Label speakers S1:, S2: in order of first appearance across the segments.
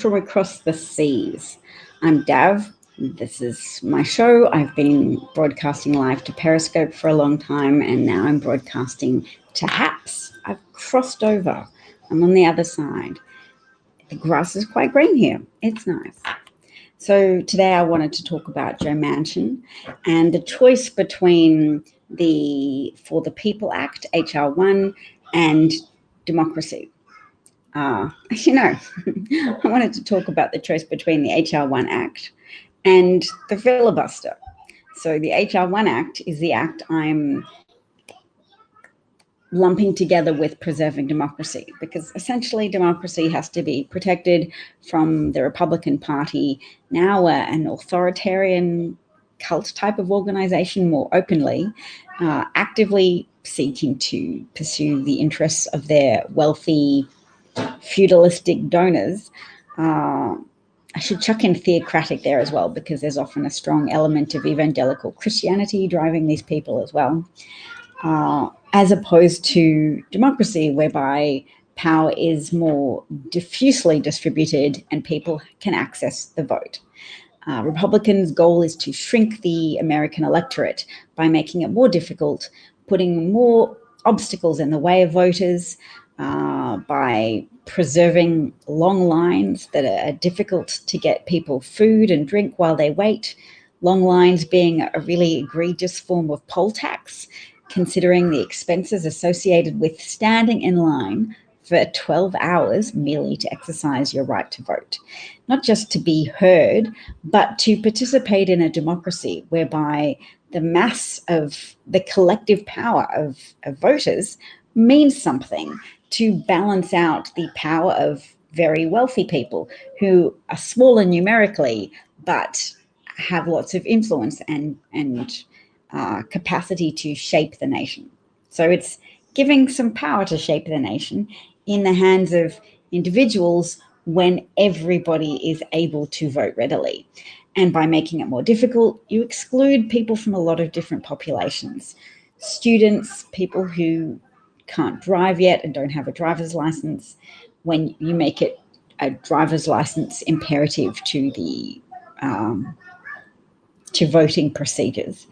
S1: from across the seas. I'm Dav. This is my show. I've been broadcasting live to Periscope for a long time, and now I'm broadcasting to Haps. I've crossed over. I'm on the other side. The grass is quite green here. It's nice. So today I wanted to talk about Joe Manchin and the choice between the For the People Act, HR 1, and democracy. I wanted to talk about the choice between the HR 1 Act and the filibuster. So the HR 1 Act is the act I'm lumping together with preserving democracy, because essentially democracy has to be protected from the Republican Party, now an authoritarian cult type of organization, more openly, actively seeking to pursue the interests of their wealthy, feudalistic donors. I should chuck in theocratic there as well, because there's often a strong element of evangelical Christianity driving these people as well, as opposed to democracy, whereby power is more diffusely distributed and people can access the vote. Republicans' goal is to shrink the American electorate by making it more difficult, putting more obstacles in the way of voters, by preserving long lines that are difficult to get people food and drink while they wait, long lines being a really egregious form of poll tax, considering the expenses associated with standing in line for 12 hours merely to exercise your right to vote. Not just to be heard, but to participate in a democracy whereby the mass of the collective power of voters means something to balance out the power of very wealthy people who are smaller numerically, but have lots of influence and capacity to shape the nation. So it's giving some power to shape the nation in the hands of individuals when everybody is able to vote readily. And by making it more difficult, you exclude people from a lot of different populations. Students, people who can't drive yet and don't have a driver's license, when you make it a driver's license imperative to the to voting procedures.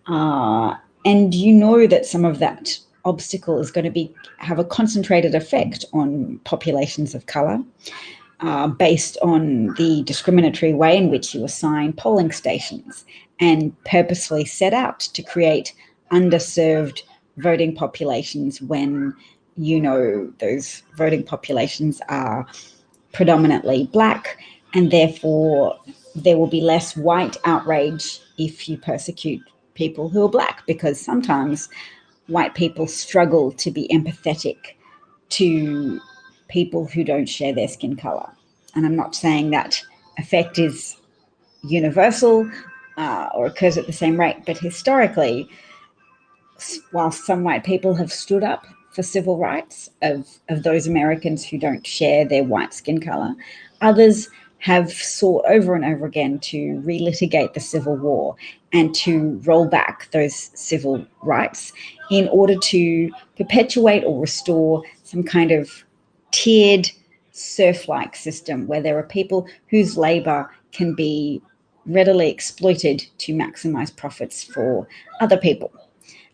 S1: And you know that some of that obstacle is going to have a concentrated effect on populations of colour, based on the discriminatory way in which you assign polling stations and purposefully set out to create underserved voting populations when you know those voting populations are predominantly black, and therefore there will be less white outrage if you persecute people who are black, because sometimes white people struggle to be empathetic to people who don't share their skin color. And I'm not saying that effect is universal or occurs at the same rate, but historically, while some white people have stood up for civil rights of those Americans who don't share their white skin color, others have sought over and over again to relitigate the Civil War and to roll back those civil rights in order to perpetuate or restore some kind of tiered serf-like system where there are people whose labor can be readily exploited to maximize profits for other people.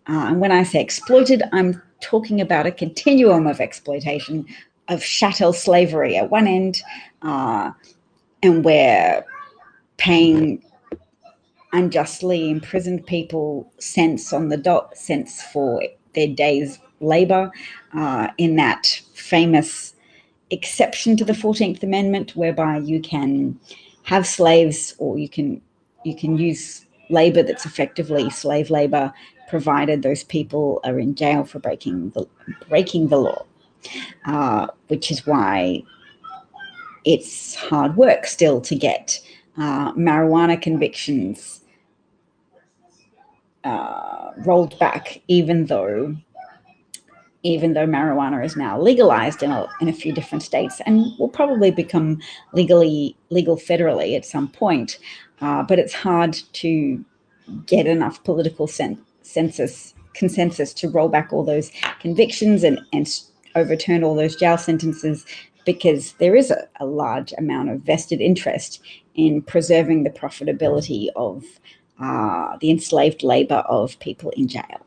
S1: And when I say exploited, I'm talking about a continuum of exploitation, of chattel slavery at one end, and where paying unjustly imprisoned people cents on the dot, cents for their day's labor, in that famous exception to the 14th Amendment, whereby you can have slaves or you can use labor that's effectively slave labor, provided those people are in jail for breaking the law, which is why it's hard work still to get marijuana convictions rolled back, even though marijuana is now legalized in a few different states and will probably become legal federally at some point. But it's hard to get enough political consensus to roll back all those convictions and overturn all those jail sentences because there is a large amount of vested interest in preserving the profitability of the enslaved labor of people in jail.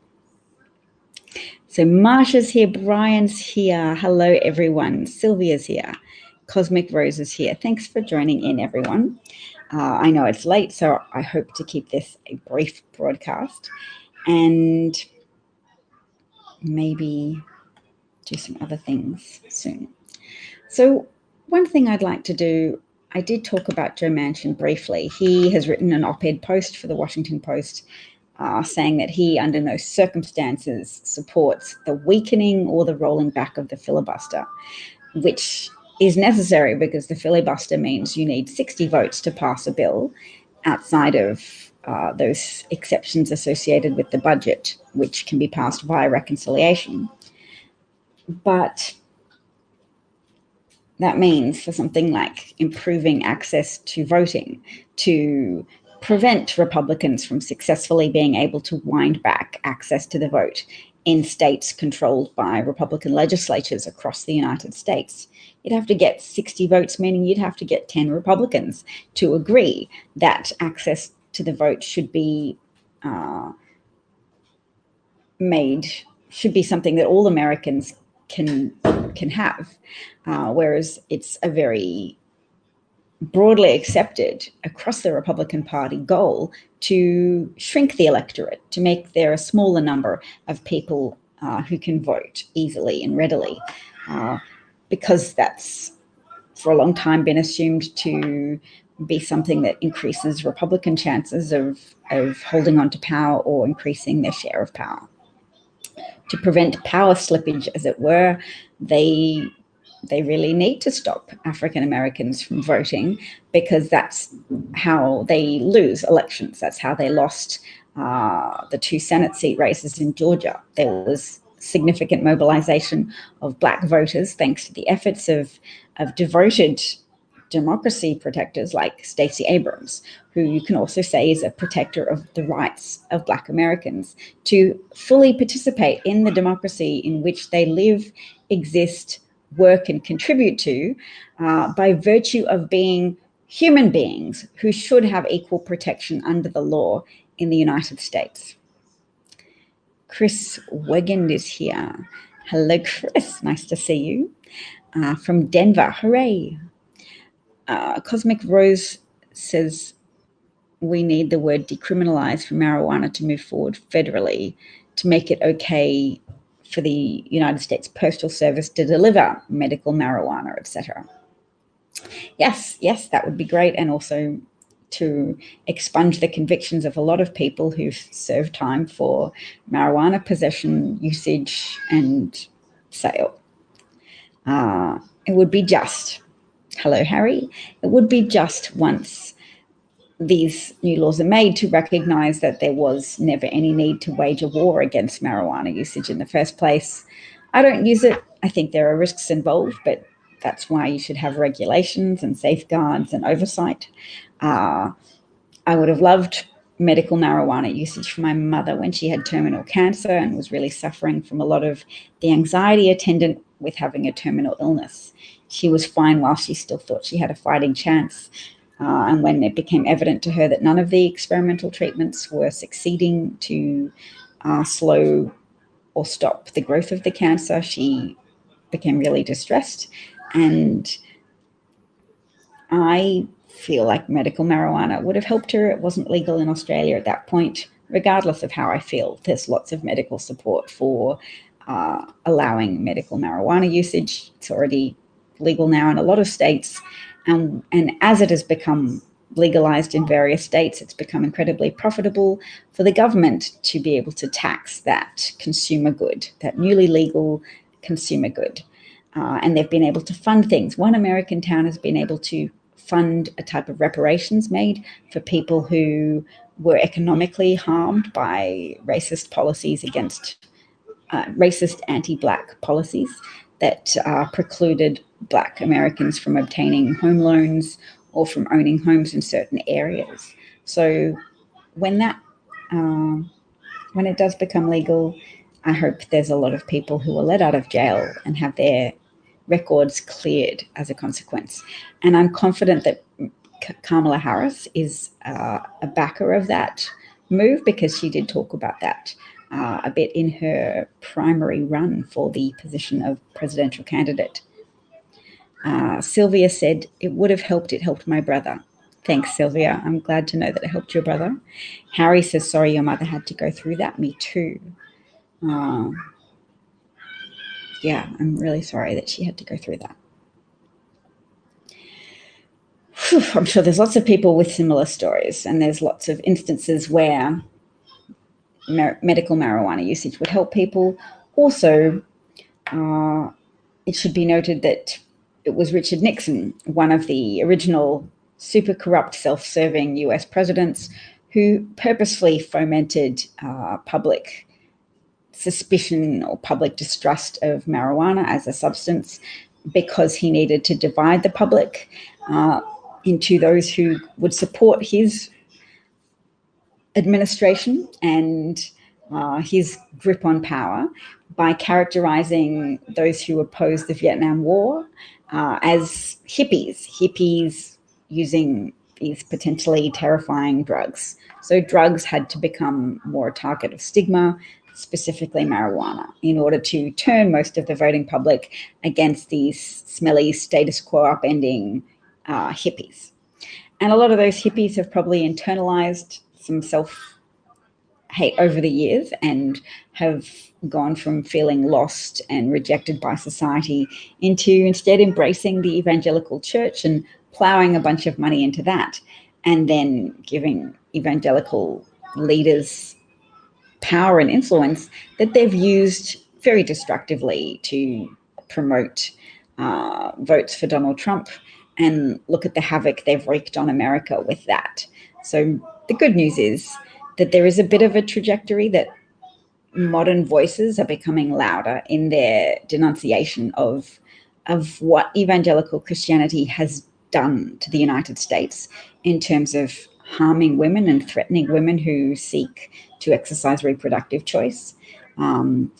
S1: So Marsha's here, Brian's here. Hello, everyone. Sylvia's here. Cosmic Rose is here. Thanks for joining in, everyone. I know it's late, so I hope to keep this a brief broadcast and maybe do some other things soon. So one thing I'd like to do, I did talk about Joe Manchin briefly. He has written an op-ed post for the Washington Post saying that he, under no circumstances, supports the weakening or the rolling back of the filibuster, which is necessary because the filibuster means you need 60 votes to pass a bill outside of those exceptions associated with the budget, which can be passed via reconciliation. But that means for something like improving access to voting, to prevent Republicans from successfully being able to wind back access to the vote in states controlled by Republican legislatures across the United States. You'd have to get 60 votes, meaning you'd have to get 10 Republicans to agree that access to the vote should be should be something that all Americans can have, whereas it's a very broadly accepted across the Republican Party goal to shrink the electorate, to make there a smaller number of people who can vote easily and readily, because that's for a long time been assumed to be something that increases Republican chances of holding on to power or increasing their share of power. To prevent power slippage, as it were, they really need to stop African Americans from voting, because that's how they lose elections. That's how they lost the 2 Senate seat races in Georgia. There was significant mobilization of Black voters thanks to the efforts of devoted democracy protectors like Stacey Abrams, who you can also say is a protector of the rights of Black Americans to fully participate in the democracy in which they live, exist, work, and contribute to by virtue of being human beings who should have equal protection under the law in the United States. Chris Wegand is here. Hello, Chris. Nice to see you. From Denver. Hooray. Cosmic Rose says we need the word decriminalize for marijuana to move forward federally to make it okay for the United States Postal Service to deliver medical marijuana, etc. Yes, that would be great. And also to expunge the convictions of a lot of people who've served time for marijuana possession, usage, and sale. It would be just. Hello, Harry. It would be just once these new laws are made to recognize that there was never any need to wage a war against marijuana usage in the first place. I don't use it. I think there are risks involved, but that's why you should have regulations and safeguards and oversight. I would have loved medical marijuana usage for my mother when she had terminal cancer and was really suffering from a lot of the anxiety attendant with having a terminal illness. She was fine while she still thought she had a fighting chance. And when it became evident to her that none of the experimental treatments were succeeding to slow or stop the growth of the cancer, she became really distressed. And I feel like medical marijuana would have helped her. It wasn't legal in Australia at that point. Regardless of how I feel, there's lots of medical support for allowing medical marijuana usage. It's already legal now in a lot of states. And as it has become legalized in various states, it's become incredibly profitable for the government to be able to tax that consumer good, that newly legal consumer good. And they've been able to fund things. One American town has been able to fund a type of reparations made for people who were economically harmed by racist policies against racist anti-Black policies that precluded Black Americans from obtaining home loans or from owning homes in certain areas. So when it does become legal, I hope there's a lot of people who are let out of jail and have their records cleared as a consequence. And I'm confident that Kamala Harris is a backer of that move, because she did talk about that a bit in her primary run for the position of presidential candidate. Sylvia said, it would have helped. It helped my brother. Thanks, Sylvia. I'm glad to know that it helped your brother. Harry says, sorry, your mother had to go through that. Me too. Yeah, I'm really sorry that she had to go through that. Whew, I'm sure there's lots of people with similar stories, and there's lots of instances where medical marijuana usage would help people. Also, it should be noted that it was Richard Nixon, one of the original super corrupt, self-serving US presidents, who purposefully fomented public suspicion or public distrust of marijuana as a substance, because he needed to divide the public into those who would support his administration and his grip on power, by characterizing those who opposed the Vietnam War as hippies using these potentially terrifying drugs. So drugs had to become more a target of stigma, specifically marijuana, in order to turn most of the voting public against these smelly, status quo upending hippies. And a lot of those hippies have probably internalized some self-hate over the years and have gone from feeling lost and rejected by society into instead embracing the evangelical church and plowing a bunch of money into that, and then giving evangelical leaders power and influence that they've used very destructively to promote votes for Donald Trump. And look at the havoc they've wreaked on America with that. So the good news is that there is a bit of a trajectory that modern voices are becoming louder in their denunciation of what evangelical Christianity has done to the United States in terms of harming women and threatening women who seek to exercise reproductive choice, and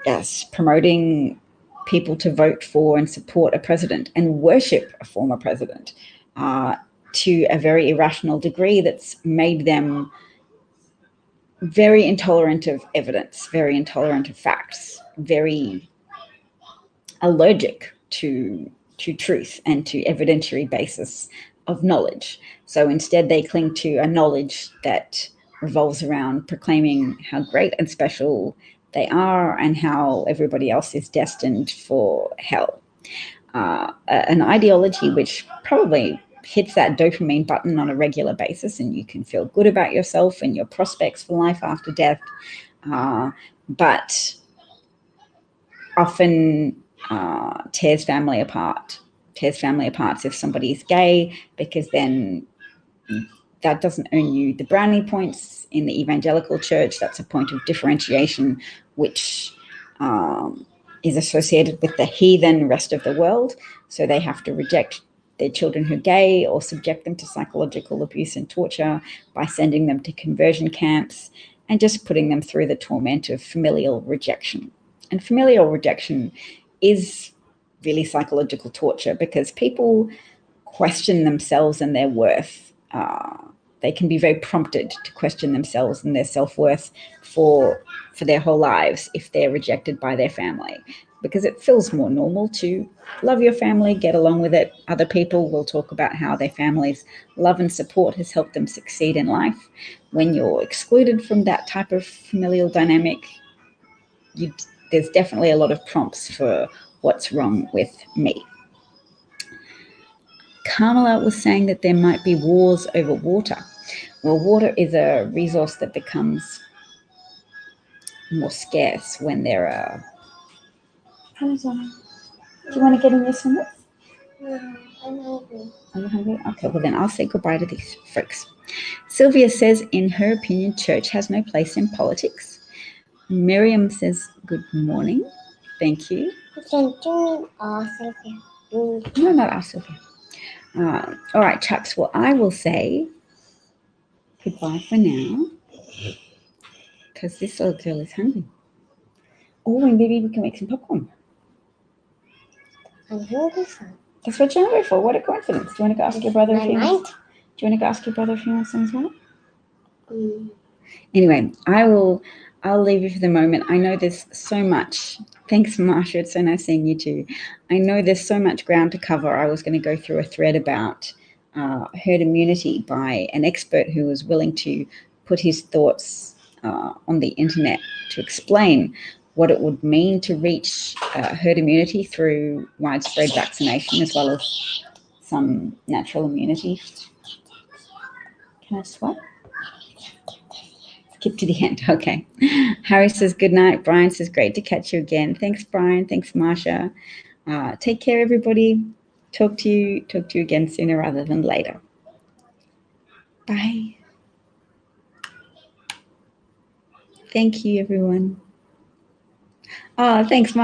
S1: yes, promoting people to vote for and support a president and worship a former president to a very irrational degree that's made them very intolerant of evidence, very intolerant of facts, very allergic to truth and to evidentiary basis of knowledge. So instead they cling to a knowledge that revolves around proclaiming how great and special they are and how everybody else is destined for hell. An ideology which probably hits that dopamine button on a regular basis, and you can feel good about yourself and your prospects for life after death, but often tears family apart if somebody's gay, because then that doesn't earn you the brownie points in the evangelical church. That's a point of differentiation which is associated with the heathen rest of the world. So they have to reject their children who are gay or subject them to psychological abuse and torture by sending them to conversion camps and just putting them through the torment of familial rejection. And familial rejection is really psychological torture, because people question themselves and their worth. They can be very prompted to question themselves and their self-worth for their whole lives if they're rejected by their family, because it feels more normal to love your family, get along with it. Other people will talk about how their family's love and support has helped them succeed in life. When you're excluded from that type of familial dynamic, there's definitely a lot of prompts for what's wrong with me. Kamala was saying that there might be wars over water. Well, water is a resource that becomes more scarce when there are... Do you want to get in your sandwich?
S2: No, I'm hungry.
S1: Are you hungry? Okay, well then I'll say goodbye to these freaks. Sylvia says, in her opinion, church has no place in politics. Miriam says, good morning. Thank you.
S2: Thank you, Sylvia.
S1: No, not us, Sylvia. All right, chaps. Well, I will say goodbye for now, because this little girl is hungry. Oh, and maybe we can make some popcorn.
S2: I'm hungry for.
S1: That's what you're hungry for. What a coincidence. Do you want to go ask your brother if he wants?
S2: Night.
S1: Do you want to go ask your brother if he wants some as well?
S2: Mm.
S1: Anyway, I'll leave you for the moment. I know there's so much. Thanks, Marsha. It's so nice seeing you too. I know there's so much ground to cover. I was going to go through a thread about herd immunity by an expert who was willing to put his thoughts on the internet to explain what it would mean to reach herd immunity through widespread vaccination as well as some natural immunity. Can I swipe? Skip to the end. Okay. Harry says good night. Brian says great to catch you again. Thanks, Brian. Thanks, Marsha. Take care, everybody. Talk to you again sooner rather than later. Bye. Thank you, everyone. Oh, thanks, Marsha.